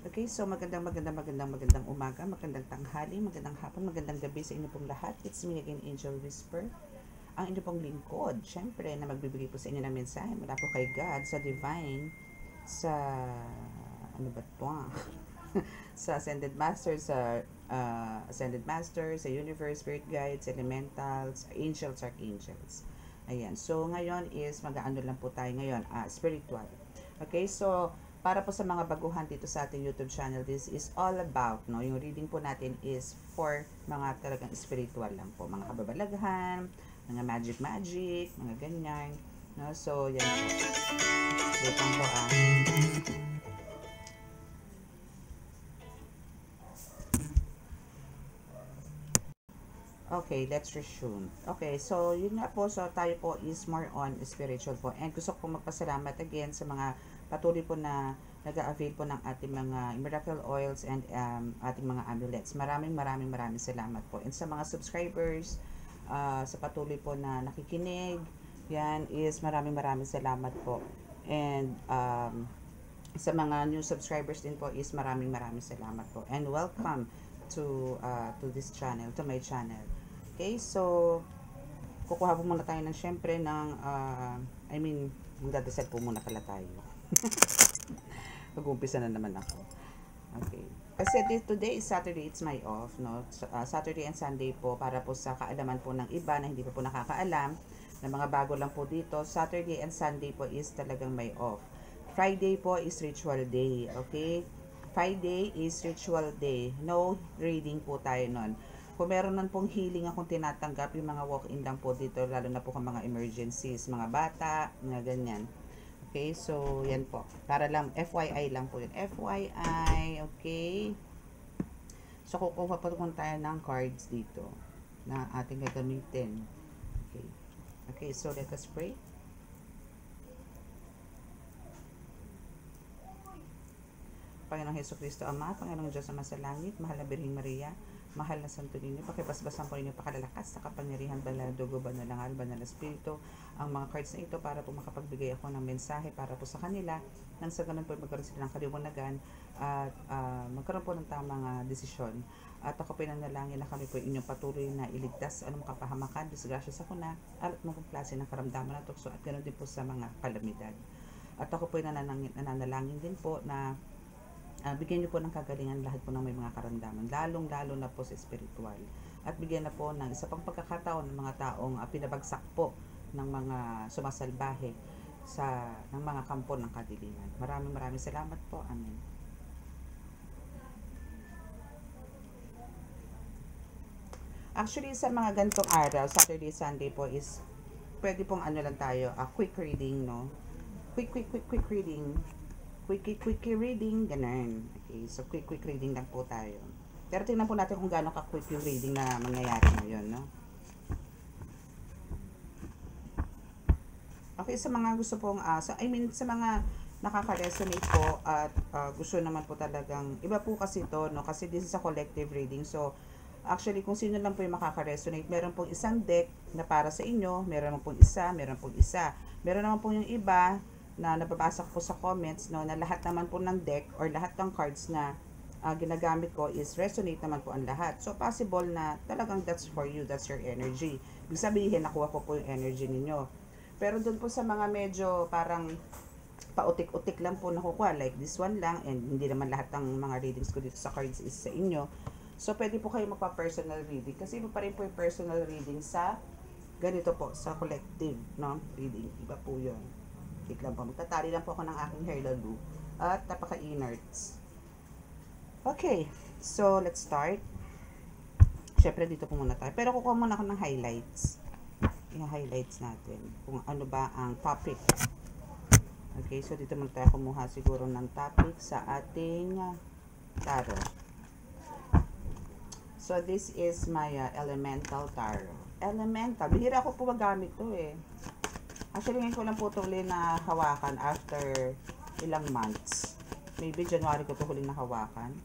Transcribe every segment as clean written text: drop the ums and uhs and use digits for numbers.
Okay, so magandang umaga, magandang tanghali, magandang hapon, magandang gabi sa inyo pong lahat. It's me again, Angel Whisper, ang inyo pong lingkod. Siyempre, na magbibigay po sa inyo ng mensahe mula po kay God, sa Divine, sa, ano ba ito sa Ascended Master, sa Ascended Master, sa Universe, Spirit Guides, Elementals, Angels, Archangels. Ayan, so ngayon is mag-aano lang po tayo ngayon, spiritual. Okay, so para po sa mga baguhan dito sa ating YouTube channel, this is all about, no, yung reading po natin is for mga talagang spiritual lang po, mga kababalaghan, mga magic, mga ganyan, no, so yan po. Wait lang po Okay, let's resume. Okay, so yun nga po, so tayo po is more on spiritual po. And gusto ko magpasalamat again sa mga patuloy po na nag-a-avail po ng ating mga miracle oils and ating mga amulets. Maraming salamat po. And sa mga subscribers, sa patuloy po na nakikinig, yan is maraming salamat po. And sa mga new subscribers din po is maraming salamat po. And welcome to this channel, to my channel. Okay, so kukuha po muna tayo ng syempre ng magdadasal po muna pala tayo. Mag-umpisa na naman ako. Okay. Kasi today is Saturday, it's my off, no? Saturday and Sunday po para po sa kaalaman po ng iba na hindi pa po nakakaalam, na mga bago lang po dito. Saturday and Sunday po is talagang may off. Friday po is ritual day, okay? Friday is ritual day. No reading po tayo nun. Kung meron man pong healing akong tinatanggap, yung mga walk-in lang po dito, lalo na po kung mga emergencies, mga bata, mga ganyan. Okay, so yan po. Para lang, FYI lang po yun. FYI, okay? So, kukuha po tayo ng cards dito na ating gagamitin. Okay. Okay, so let us pray. Panginoong Hesukristo Ama, Panginoong Diyos na sa langit, mahal na Birheng Maria, mahal na Santo Niño, pakibasbasan po ninyo pakalalakas sa kapangyarihan, banal na dugo, banal na ngal, banal na espiritu, ang mga cards na ito para po makapagbigay ako ng mensahe para po sa kanila, nang sa ganun po magkaroon sila ng kaliwanagan at magkaroon po ng tamang desisyon. At ako pinanalangin na kami po inyong patuloy na iligtas sa anong kapahamakan, disgrasya sa kuna, at mga klase ng karamdaman na tukso, at ganoon din po sa mga kalamidad. At ako po nananalangin din po na bigyan niyo po ng kagalingan lahat po ng may mga karamdaman, lalong-lalo na po sa spiritual. At bigyan na po ng isa pang pagkakataon ng mga taong pinabagsak po ng mga sumasalbahe ng mga kampo ng kadiliman. Maraming salamat po. Amen. Actually, sa mga ganitong araw, Saturday, Sunday po is pwede pong ano lang tayo, quick reading, no? Quick reading. Quick reading, ganun. Okay, so quick reading lang po tayo. Pero tingnan po natin kung gaano ka-quick yung reading na mangyayari ngayon, no? Okay, sa mga gusto pong, sa mga nakaka-resonate po at gusto naman po talagang, iba po kasi to, no? Kasi this is a collective reading. So, actually, kung sino lang po yung makaka-resonate, meron pong isang deck na para sa inyo, meron pong isa. Meron naman po yung iba na nababasa ko sa comments, no, na lahat naman po ng deck or lahat ng cards na ginagamit ko is resonate naman po ang lahat. So, possible na talagang that's for you, that's your energy. Ibig sabihin, nakuha ko po yung energy ninyo. Pero doon po sa mga medyo parang pautik-utik lang po nakukuha, like this one lang, and hindi naman lahat ng mga readings ko dito sa cards is sa inyo. So, pwede po kayo magpa-personal reading. Kasi iba pa rin po yung personal reading sa ganito po, sa collective, no, reading. Iba po yun. Wait lang po. Magtatali lang po ako ng aking hair lalo. At napaka-innards. Okay. So, let's start. Siyempre, dito po muna tayo. Pero kukuha muna ako ng highlights. Yung highlights natin. Kung ano ba ang topic. Okay. So, dito muna tayo kumuha siguro ng topic sa ating tarot. So, this is my elemental tarot. Elemental. Bihira ako po magamit to eh. Actually, ngayon ko lang po ito huli na hawakan after ilang months. Maybe January ko ito huli na hawakan.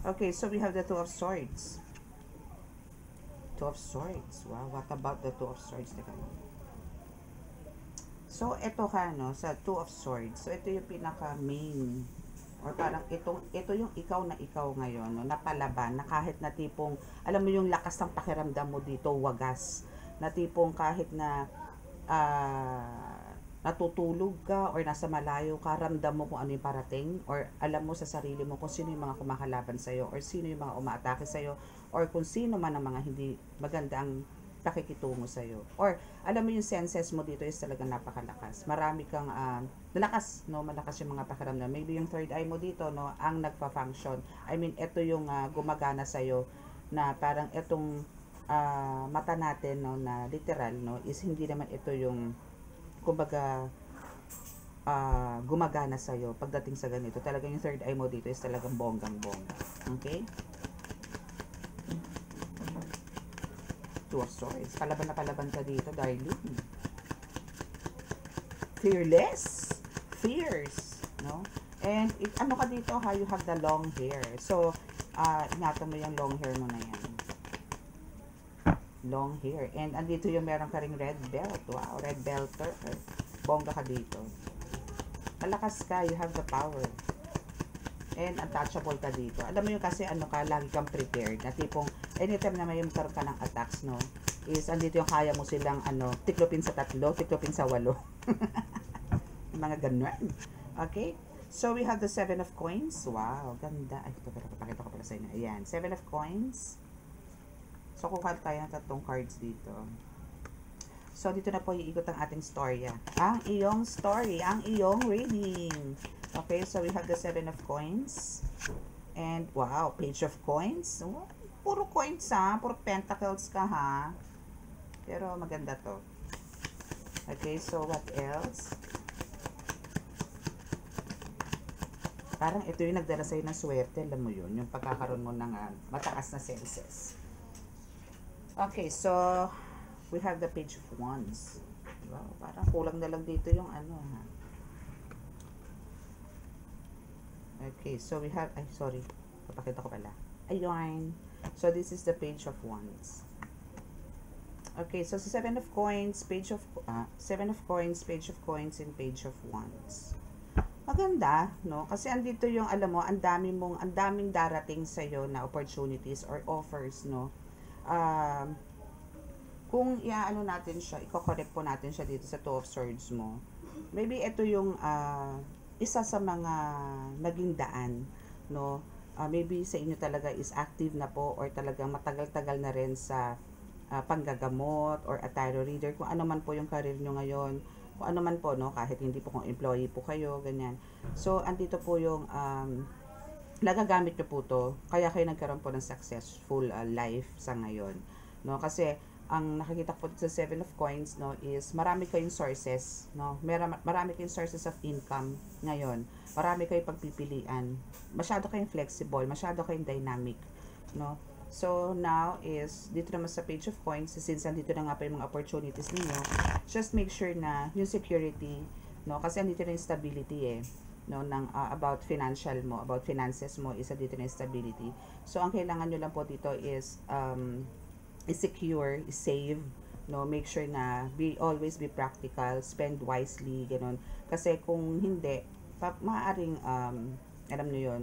Okay, so we have the Two of Swords. Two of Swords. Wow, what about the Two of Swords? Teka. So, ito ka, no, sa Two of Swords. So, ito yung pinaka-main or parang ito yung ikaw na ikaw ngayon, no, napalaban, na kahit na tipong, alam mo yung lakas ng pakiramdam mo dito, wagas, na tipong kahit na natutulog ka or nasa malayo ka, ramdam mo kung ano yung parating, or alam mo sa sarili mo kung sino yung mga kumakalaban sa'yo, or sino yung mga umaatake sa'yo, or kung sino man ang mga hindi maganda ang pakikitungo sa'yo. Or, alam mo yung senses mo dito is talagang napakalakas. Marami kang, malakas, no? Malakas yung mga pakiramdam. Maybe yung third eye mo dito, no? Ang nagpa-function. I mean, ito yung gumagana sa'yo, na parang itong mata natin, no? Na literal, no? Is hindi naman ito yung, kumbaga, gumagana sa'yo pagdating sa ganito. Talagang yung third eye mo dito is talagang bonggang-bongga. Okay? Two of Swords. Palaban na palaban ka dito, darling. Fearless. Fierce. No? And, ano ka dito, ha? You have the long hair. So, ingatan mo yung long hair mo na yan. Long hair. And, andito yung meron ka ring red belt. Wow, red belter. Bongga ka dito. Malakas ka. You have the power. And untouchable ka dito. Alam mo yung kasi ano ka, lagi kang prepared. Na tipong, anytime na may magkaroon ka ng attacks, no, is andito yung kaya mo silang, tiklopin sa 3, tiklopin sa 8. Mga ganun. Okay? So, we have the 7 of coins. Wow, ganda. Ay, ito pala, papakita ko pala sa inyo. Ayan, 7 of coins. So, kukuha tayo ng 3 cards dito. So, dito na po iikot ang ating storya. Ang iyong story, ang iyong reading. Okay, so we have the 7 of coins. And, wow, page of coins. Puro coins, ha? Puro pentacles ka, ha? Pero, maganda to. Okay, so what else? Parang ito yung nagdala sa'yo ng swerte. Alam mo yun, yung pagkakaroon mo ng mataas na senses. Okay, so, we have the page of wands. Wow, parang kulang na lang dito yung ha? Okay, so we have, ay sorry, papakita ko pala. Ayun. So this is the page of wands. Okay, so 7 of coins, page of 7 of coins, page of coins, and page of wands. Maganda, no? Kasi andito yung, alam mo, ang daming darating sa iyo na opportunities or offers, no? Kung iaano natin siya, i-correct po natin siya dito sa 2 of swords mo. Maybe ito yung isa sa mga naging daan, no? Maybe sa inyo talaga is active na po or talagang matagal-tagal na rin sa panggagamot or a tarot reader, kung ano man po yung career nyo ngayon, kung ano man po, no? Kahit hindi po kung employee po kayo, ganyan. So, andito po yung nagagamit nyo po to, kaya kayo nagkaroon po ng successful life sa ngayon, no? Kasi ang nakikita ko po sa 7 of coins, no, is marami kayong sources, no? Marami kayong sources of income ngayon. Marami kayong pagpipilian. Masyado kayong flexible, masyado kayong dynamic, no? So, now is, dito naman sa page of coins, since andito na nga pa yung mga opportunities ninyo, just make sure na yung security, no? Kasi andito na yung stability, no, ng about financial mo, about finances mo, is andito na yung stability. So, ang kailangan nyo lang po dito is, is-secure, is-save, no? Make sure na always be practical, spend wisely, ganun. Kasi kung hindi, maaaring, alam nyo yun,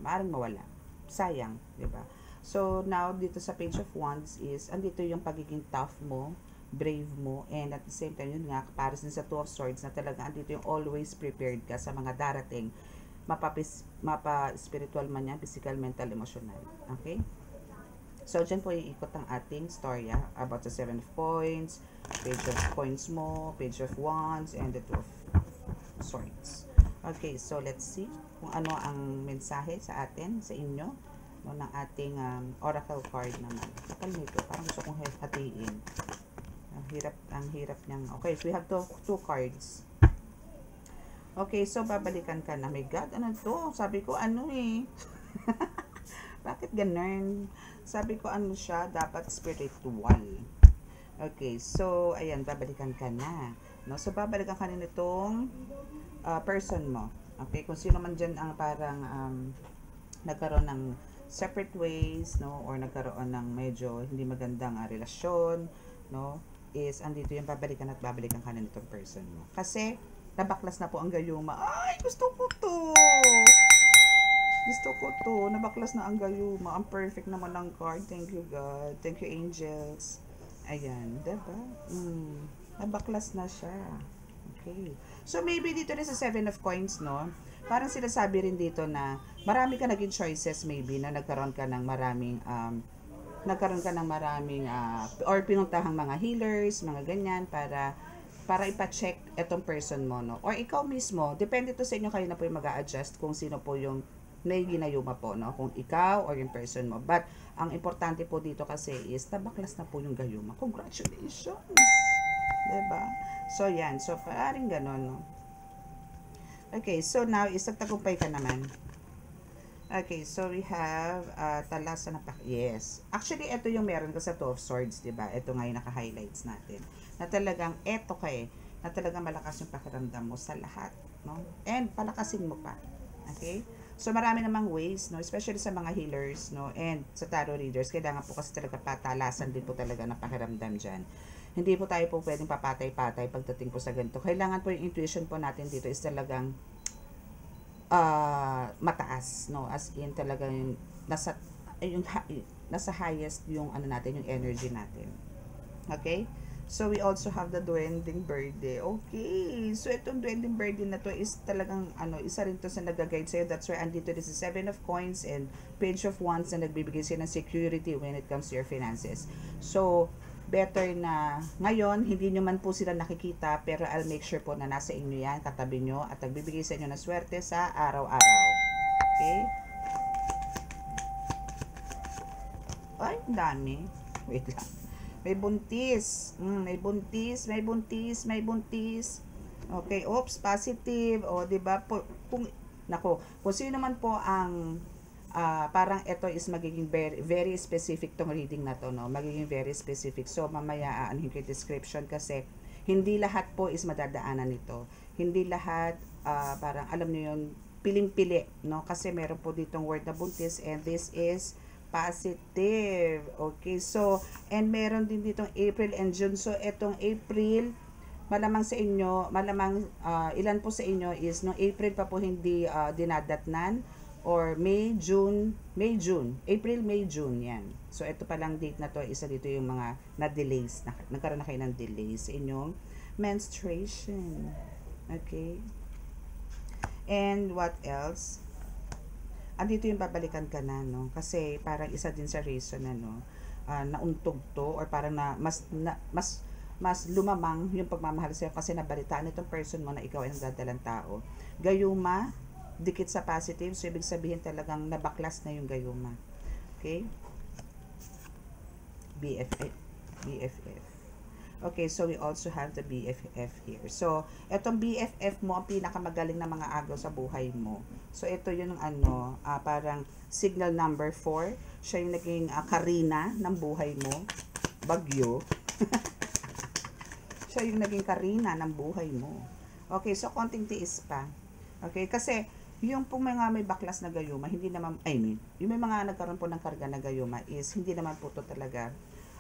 maaaring mawala. Sayang, di ba? So, now, dito sa page of wands is, andito yung pagiging tough mo, brave mo, and at the same time, yun nga, para sa 2 of swords, na talaga, andito yung always prepared ka sa mga darating, mapa-spiritual man yan, physical, mental, emotional. Okay? So, dyan po iikot ang ating storya about the 7 of coins, page of coins mo, page of wands, and the 2 of swords. Okay, so let's see kung ano ang mensahe sa atin, sa inyo, no, ng ating oracle card naman. Kapal nito, parang gusto kong hatiin. Ang hirap niyang, okay, so we have 2 cards. Okay, so babalikan ka na. My God, ano to? Sabi ko, ano Bakit ganun? Sabi ko, ano siya, dapat spiritual. Okay, so, ayan, babalikan ka na. No? So, babalikan ka na nitong person mo. Okay, kung sino man dyan ang parang nagkaroon ng separate ways, no? Or nagkaroon ng medyo hindi magandang relasyon, no? Is, andito yung babalikan at babalikan ka na nitong person mo. Kasi, nabaklas na po ang gayuma. Ay, gusto ko to! gusto ko to. Nabaklas na ang gayuma. Ang perfect naman ng card. Thank you, God. Thank you, angels. Ayan, diba? Nabaklas na siya. Okay. So, maybe dito rin sa 7 of coins, no? Parang sinasabi rin dito na marami ka naging choices maybe na nagkaroon ka ng maraming or pinuntahang mga healers, mga ganyan para ipa-check etong person mo, no? Or ikaw mismo, depende to sa inyo, kayo na po yung mag-a-adjust kung sino po yung may ginayuma po, no? Kung ikaw or yung person mo. But, ang importante po dito kasi is, nabaklas na po yung gayuma. Congratulations! Diba? So, yan. So, parang ganon, no? Okay, so now, isagtagumpay ka naman. Okay, so we have talasan na yes. Actually, ito yung meron ko sa 2 of Swords, diba? Ito nga yung naka-highlights natin. Na talagang, eto na talagang malakas yung pakiramdam mo sa lahat, no? And, palakasin mo pa. Okay? So, marami namang ways, no? Especially sa mga healers, no? And sa tarot readers, kailangan po kasi talaga patalasan din po talaga ng pakiramdam dyan. Hindi po tayo po pwedeng papatay-patay pagdating po sa ganito. Kailangan po yung intuition po natin dito is talagang mataas, no? As in talagang nasa highest yung ano natin, yung energy natin. Okay? So, we also have the Duending Birdie. Okay. So, itong Duending Birdie na to is talagang, isa rin to sa nag-guide sa'yo. That's why, andito this is 7 of Coins and Page of Wands na nagbibigay sa'yo ng security when it comes to your finances. So, better na ngayon, hindi nyo man po sila nakikita, pero I'll make sure po na nasa inyo yan, katabi nyo, at nagbibigay sa inyo ng swerte sa araw-araw. Okay? Ay, dami. Wait lang. May buntis. May buntis. Okay, oops, positive. O, diba? Kung sino man po ang parang ito is magiging very specific tong reading na to, no? Magiging very specific. So, mamaya aanhin ko yung description kasi hindi lahat po is madadaanan nito. Hindi lahat, parang alam niyo yun, piling-pili, no? Kasi meron po ditong word na buntis and this is positive. Okay, so, and meron din ditong April and June. So, itong April, malamang sa inyo, ilan po sa inyo is, no, April pa po hindi dinadatnan, or May, June, April, May, June, yan. So, ito palang date na to, isa dito yung mga na-delays, nagkaroon na kayo ng delays sa inyong menstruation. Okay? And what else? Andito yung babalikan ka na, no? Kasi parang isa din sa reason na, no, nauntog to, or parang mas lumamang yung pagmamahal sa'yo kasi nabalitaan itong person mo na ikaw ay nagdadalang tao. Gayuma, dikit sa positive, so ibig sabihin talagang nabaklas na yung gayuma. Okay? BFF. Okay, so we also have the BFF here. So, etong BFF mo, ang pinakamagaling na mga agaw sa buhay mo. So, ito yung parang signal number 4. Siya yung naging Karina ng buhay mo. Bagyo. Siya yung naging Karina ng buhay mo. Okay, so konting tiis pa. Okay, kasi yung pong mga may baklas na gayuma, hindi naman, yung may mga nagkaroon po ng karga na gayuma is, hindi naman po ito talaga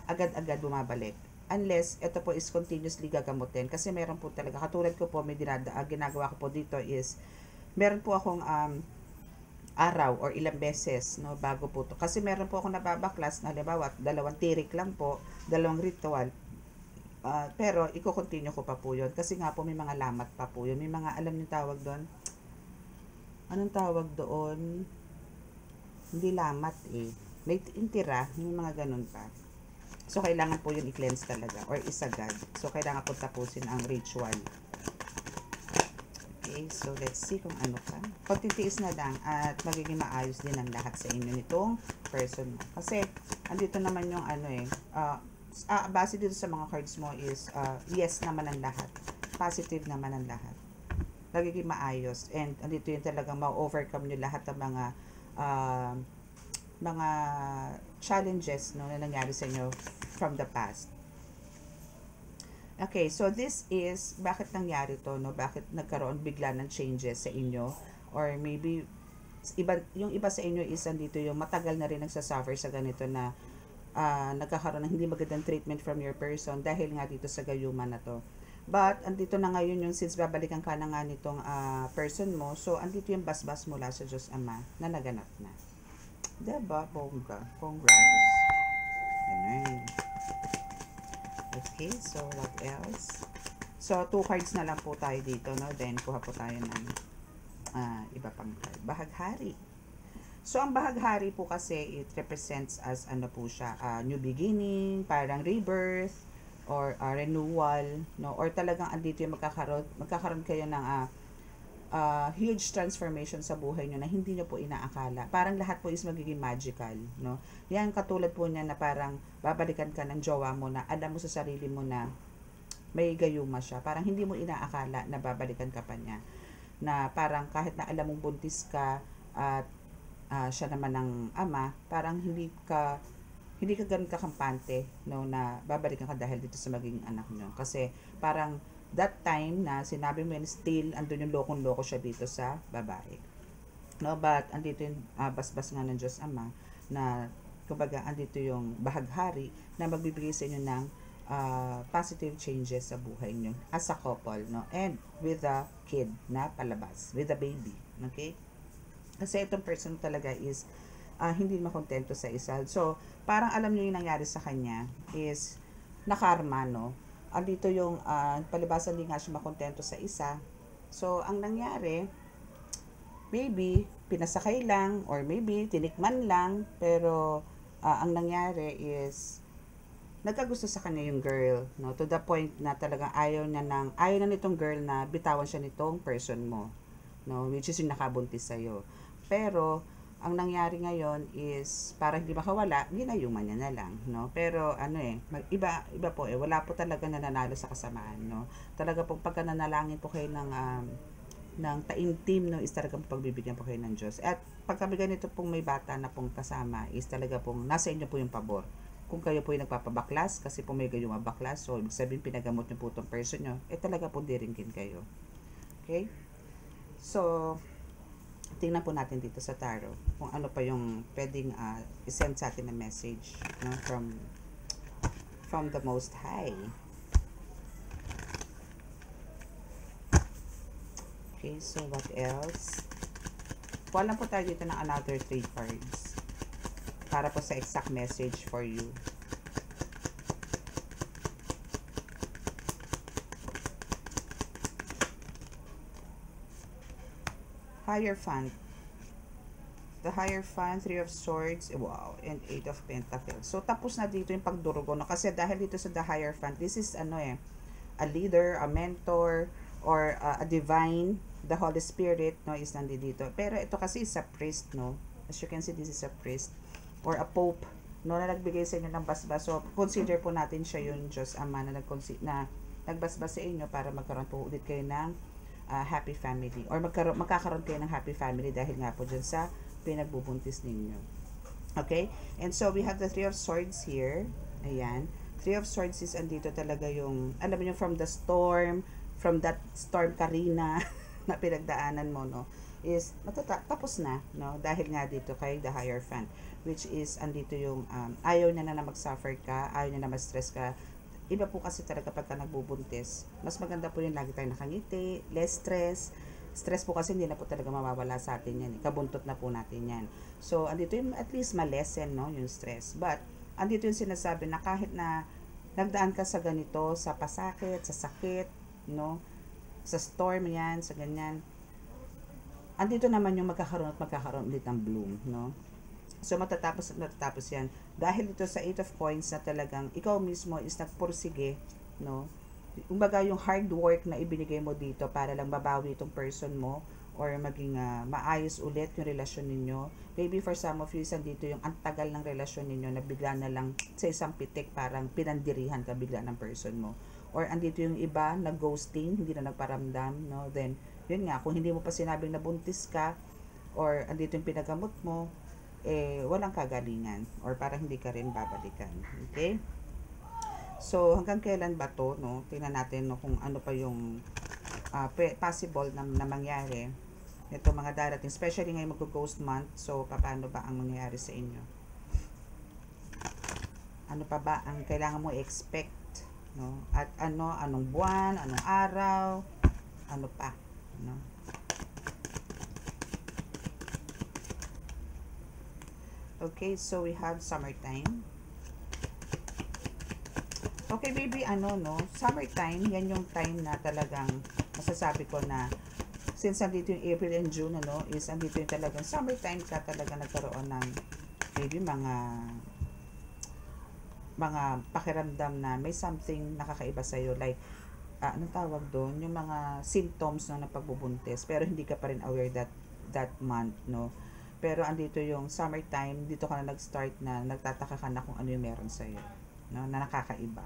agad-agad bumabalik. Unless, ito po is continuously gagamutin. Kasi meron po talaga, katulad ko po, may ginagawa ko po dito is, meron po akong araw or ilang beses, no, bago po to. Kasi meron po akong nababaklas na, halimbawa, 2 tirik lang po, 2 ritual. Pero, i-continue ko pa po yun. Kasi nga po, may mga lamat pa po yun. May mga, alam niyo tawag doon? Anong tawag doon? Hindi lamat May intira, may mga ganun pa. So, kailangan po yun i-cleanse talaga or isagad. So, kailangan po tapusin ang ritual. Okay, so let's see kung ano pa. Pagtitiis na lang at magiging maayos din ang lahat sa inyo nitong person mo. Kasi, andito naman yung base dito sa mga cards mo is yes naman ang lahat. Positive naman ang lahat. Nagiging maayos and andito yung talagang ma-overcome nyo lahat ng mga challenges, no, na nangyari sa inyo from the past. Okay, so this is bakit nangyari to, no? Bakit nagkaroon bigla ng changes sa inyo, or maybe yung iba sa inyo is andito yung matagal na rin nagsasuffer sa ganito na nagkakaroon ng hindi magandang treatment from your person dahil nga dito sa gayuma na to. But, andito na ngayon yung since babalikan ka na nga nitong person mo, so, andito yung basbas mula sa Diyos Ama na naganap na. Diba? Bongga. Congrats. Ganun. Okay, so what else? So, 2 cards na lang po tayo dito, no? Then, kuha po tayo ng iba pang card. Bahaghari. So, ang bahaghari po kasi, it represents as, ano po siya, new beginning, parang rebirth, or renewal, no? Or talagang andito yung magkakaroon kayo ng huge transformation sa buhay nyo na hindi nyo po inaakala. Parang lahat po is magiging magical, no? Yan, katulad po niya na parang babalikan ka ng jowa mo na alam mo sa sarili mo na may gayuma siya. Parang hindi mo inaakala na babalikan ka pa niya. Na parang kahit na alam mong buntis ka at siya naman ng ama, parang hindi ka ganun kakampante, no, na babalikan ka dahil dito sa maging anak nyo. Kasi parang that time na sinabi mo yun, still andun yung lokong-loko siya dito sa babae. No, but andito yung basbas nga ng Diyos Ama na kumbaga andito yung bahaghari na magbibigay sa inyo ng positive changes sa buhay nyo as a couple, no, and with a kid na palabas, with a baby, okay? Kasi itong person talaga is hindi makontento sa isa. So, parang alam nyo yung nangyari sa kanya is nakarma, no? Andito yung palibasan din nga siya makontento sa isa. So, ang nangyari, maybe pinasakay lang or maybe tinikman lang, pero ang nangyari is nagkagusto sa kanya yung girl, no, to the point na talagang ayaw na nitong girl na bitawan siya nitong person mo, no, which is yung nakabuntis sa'yo. Pero ang nangyari ngayon is para hindi makawala, ginayuman niya na lang, no. Pero iba po wala po talaga nananalo sa kasamaan, no. Talaga po pagka nanalangin po kayo ng taimtim, no, is talagang pagbibigyan po kayo ng Diyos. At pagkabigyan nito pong may bata na pong kasama is talaga pong nasa inyo po yung pabor. Kung kayo po yung nagpapabaklas, kasi po may gayong mabaklas, so ibig sabihin pinagamot nyo po itong person nyo, talaga po diringgin kayo. Okay? So, tingnan po natin dito sa tarot kung ano pa yung pwedeng isend sa atin na message, no, from the Most High. Okay, so what else? Wala po tayo dito ng another 3 cards para po sa exact message for you. Hierophant. The Hierophant, 3 of Swords, wow, and 8 of Pentacles. So, tapos na dito yung pagdurugo, no? Kasi dahil dito sa The Hierophant, this is a leader, a mentor, or a divine, the Holy Spirit, no, is nandito. Pero ito kasi is a priest, no? As you can see, this is a priest, or a pope, no, na nagbigay sa inyo ng basbas. So, consider po natin siya yung Diyos Ama na nagbasbas sa inyo para magkaroon po ulit kayo ng happy family, or magkakaroon kayo ng happy family dahil nga po dyan sa pinagbubuntis ninyo. Okay? And so, we have the 3 of Swords here. Ayan. 3 of Swords is andito talaga yung, alam mo yung from that storm Karina na pinagdaanan mo, no, is tapos na, no, dahil nga dito kay the Hierophant, which is andito yung ayaw niya na mag-suffer ka, ayaw niya na ma-stress ka. Iba po kasi talaga pagka nagbubuntis, mas maganda po yung lagi tayo nakangiti, less stress po kasi hindi na po talaga mawawala sa atin yan, kabuntot na po natin yan. So andito yung at least ma-lessen, no, yung stress. But andito yung sinasabi na kahit na nagdaan ka sa ganito, sa pasakit, sa sakit, no, sa storm yan, sa ganyan, andito naman yung magkakaroon ulit ng bloom, no. So matatapos yan dahil dito sa 8 of Coins na talagang ikaw mismo is nagpursige, no. Kumbaga yung hard work na ibinigay mo dito para lang babawi itong person mo or maging maayos ulit yung relasyon ninyo. Maybe for some of you, dito yung antagal ng relasyon ninyo na bigla na lang sa isang pitik parang pinandirihan ka bigla ng person mo. Or andito yung iba na ghosting, hindi na nagparamdam, no? Then, yun nga, kung hindi mo pa sinabing nabuntis ka, or andito yung pinagamot mo, walang kagalingan, or parang hindi ka rin babalikan. Okay? So, hanggang kailan ba to, no? Tingnan natin, no, kung ano pa yung possible na mangyari. Ito mga darating, especially ngayon mag-ghost month, so, paano ba ang mangyayari sa inyo? Ano pa ba ang kailangan mo expect no? At anong buwan, anong araw, ano pa, no? Okay, so we have summertime. Okay, baby, no? Summertime, yan yung time na talagang masasabi ko na since andito yung April and June, is andito yung talagang summertime ka talaga nagkaroon ng maybe mga pakiramdam na may something nakakaiba sa'yo. Like, anong tawag doon? Yung mga symptoms ng pagbubuntis. Pero hindi ka pa rin aware that month, no? Pero andito yung summertime, dito ka na nag-start na nagtataka ka na kung ano yung meron sa'yo, no? Na nakakaiba.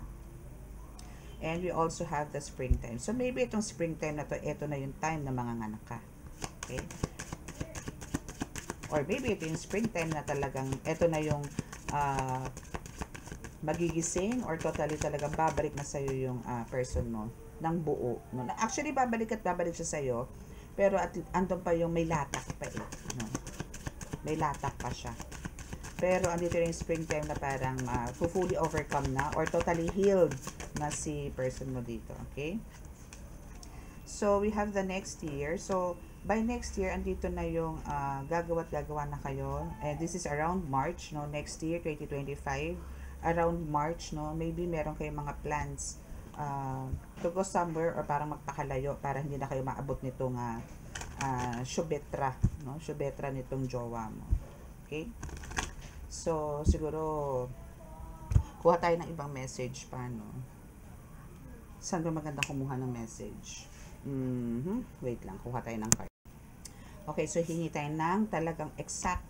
And we also have the springtime. So, maybe itong springtime na to, ito na yung time na manganganak ka. Okay? Or maybe ito yung springtime na talagang, ito na yung magigising or totally talagang babalik na sa'yo yung person mo ng buo. No? Actually, babalik siya sa'yo. Pero andun pa yung may latak pa eh. No? May latak pa siya. Pero andito yung springtime na parang fully overcome na or totally healed na si person mo dito. Okay? So, we have the next year. So, by next year, andito na yung gagawa na kayo. And this is around March, no? Next year, 2025. Around March, no? Maybe meron kayong mga plans to go somewhere or parang magpakalayo para hindi na kayo maabot nitong syubetra, no? Syubetra nitong jowa mo. Okay? So, siguro, kuha tayo ng ibang message pa, no? Saan ba maganda kumuha ng message? Wait lang, kuha tayo ng card. Okay, so hingi tayo ng talagang exact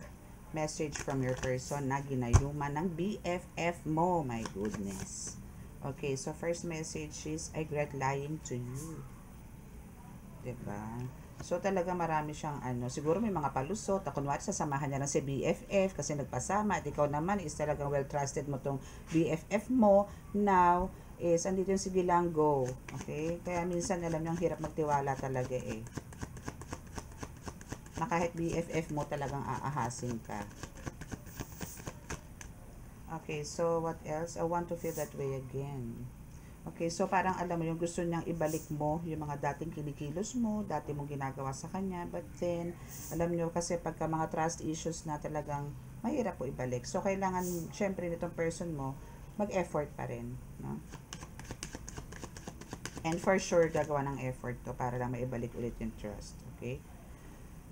message from your person na ginayuma ng BFF mo. My goodness. Okay, so first message is, I regret lying to you. Diba? So, talaga marami siyang siguro may mga palusot. Kunwari, sasamahan niya lang si BFF kasi nagpasama. At ikaw naman is talagang well-trusted mo tong BFF mo. Now, is andito yung sige lang, go. Okay? Kaya minsan, alam niyo, ang hirap magtiwala talaga eh. Na kahit BFF mo talagang aahasin ka. Okay, so what else? I want to feel that way again. Okay, so parang alam mo yung gusto niyang ibalik mo yung mga dating kinikilos mo, dati mong ginagawa sa kanya, but then, alam niyo kasi pagka mga trust issues na talagang mahirap po ibalik. So, kailangan, syempre, nitong person mo, mag-effort pa rin, no? And for sure, gagawa ng effort to para lang maibalik ulit yung trust, okay?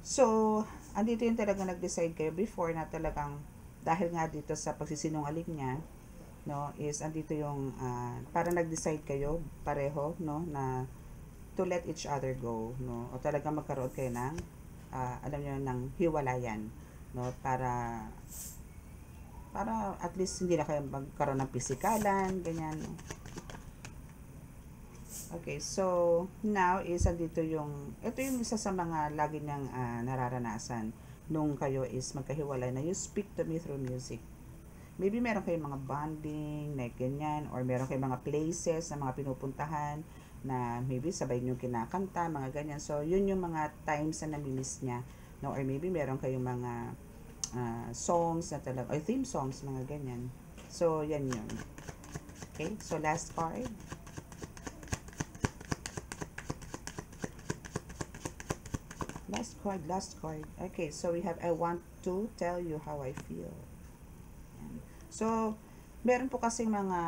So, andito yung talagang nag-decide kayo before na talagang, dahil nga dito sa pagsisinungaling niya, no, is andito yung para nag-decide kayo pareho, no, na to let each other go, no, o talagang magkaroon kayo ng alam niyo ng hiwalayan, no, para at least hindi na kayo magkaroon ng pisikalan, ganyan, no? Okay, so now is andito yung ito yung isa sa mga lagi niyang nararanasan nung kayo is magkahiwalay na you speak to me through music. Maybe meron kayong mga bonding, like ganyan, or meron kayong mga places na mga pinupuntahan na maybe sabay nyo kinakanta, mga ganyan. So, yun yung mga times na namimiss niya. No? Or maybe meron kayong mga songs na talaga, or theme songs, mga ganyan. So, yan yun. Okay, so last card. Last card. Okay, so we have, I want to tell you how I feel. So, meron po kasing mga,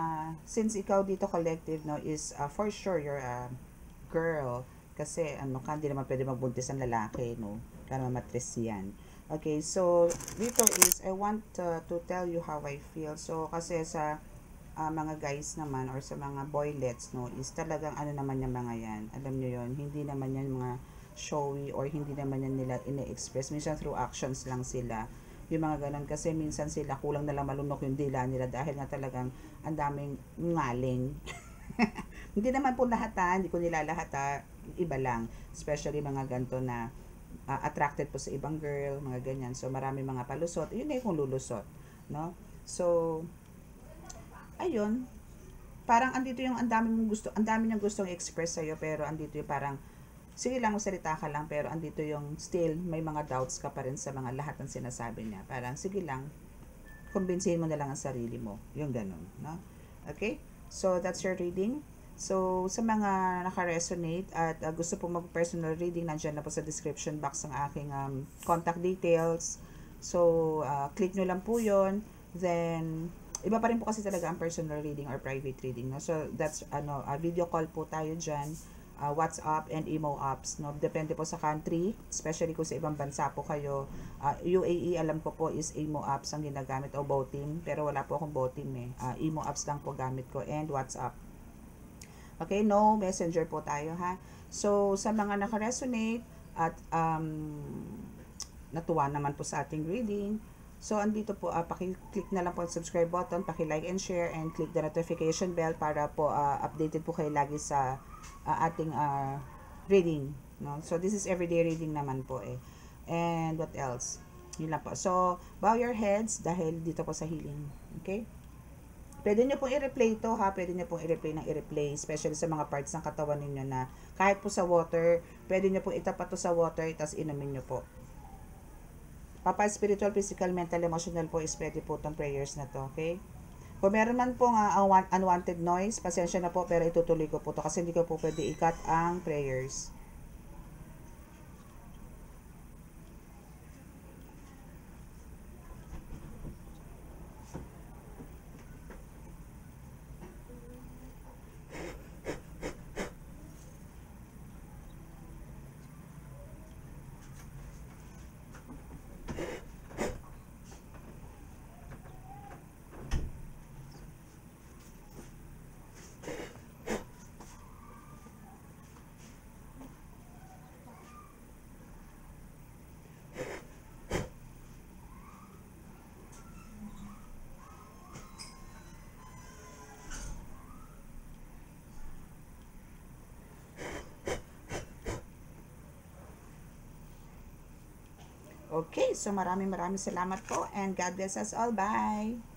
since ikaw dito collective, no, is for sure you're a girl. Kasi, hindi naman pwede magbuntis ang lalaki, no? Para mamatris yan. Okay, so, dito is, I want to tell you how I feel. So, kasi sa mga guys naman, or sa mga boylets, no, is talagang naman yung mga yan. Alam nyo yon, hindi naman yan mga showy, or hindi naman yan nila ine-express. Minsan through actions lang sila. Yung mga ganun, kasi minsan sila kulang na lang malunok yung dila nila dahil nga talagang ang daming ngaling. Hindi naman po lahat hindi ko nilalahat iba lang, especially mga ganto na attracted po sa ibang girl, mga ganyan. So marami mga palusot, yun na yung lulusot, no? So ayun, parang andito yung ang dami niyang gustong i-express sa'yo, pero andito yung parang sige lang, magsalita ka lang, pero andito yung still, may mga doubts ka pa rin sa mga lahat ng sinasabi niya. Parang, sige lang, kumbinsihin mo na lang ang sarili mo. Yung ganun, no? Okay? So, that's your reading. So, sa mga naka-resonate at gusto po mag-personal reading, nandiyan na po sa description box ang aking contact details. So, click nyo lang po yon. Then, iba pa rin po kasi talaga ang personal reading or private reading. No? So, that's, video call po tayo dyan. WhatsApp and emo apps, no? Depende po sa country, especially kung sa ibang bansa po kayo. UAE, alam ko po, is emo apps ang ginagamit o Botim, pero wala po akong Botim eh. Emo apps lang po gamit ko and WhatsApp. Okay, no messenger po tayo ha. So, sa mga naka-resonate at natuwa naman po sa ating reading, so andito po, paki-click na lang po ang subscribe button, paki-like and share, and click the notification bell para po updated po kayo lagi sa ating reading. No? So, this is everyday reading naman po eh. And what else? Yun lang po. So, bow your heads dahil dito po sa healing. Okay? Pwede nyo pong i-replay ito ha. Pwede nyo pong i-replay ng i-replay. Especially sa mga parts ng katawan ninyo na kahit po sa water, pwede nyo pong itapat to sa water, tapos inumin nyo po. Papa, spiritual, physical, mental, emotional po is pwede po itong prayers na to. Okay? Kung meron man pong unwanted noise, pasensya na po, pero itutuloy ko po to kasi hindi ko po pwede i-cut ang prayers. Okay, so maraming salamat po and God bless us all. Bye!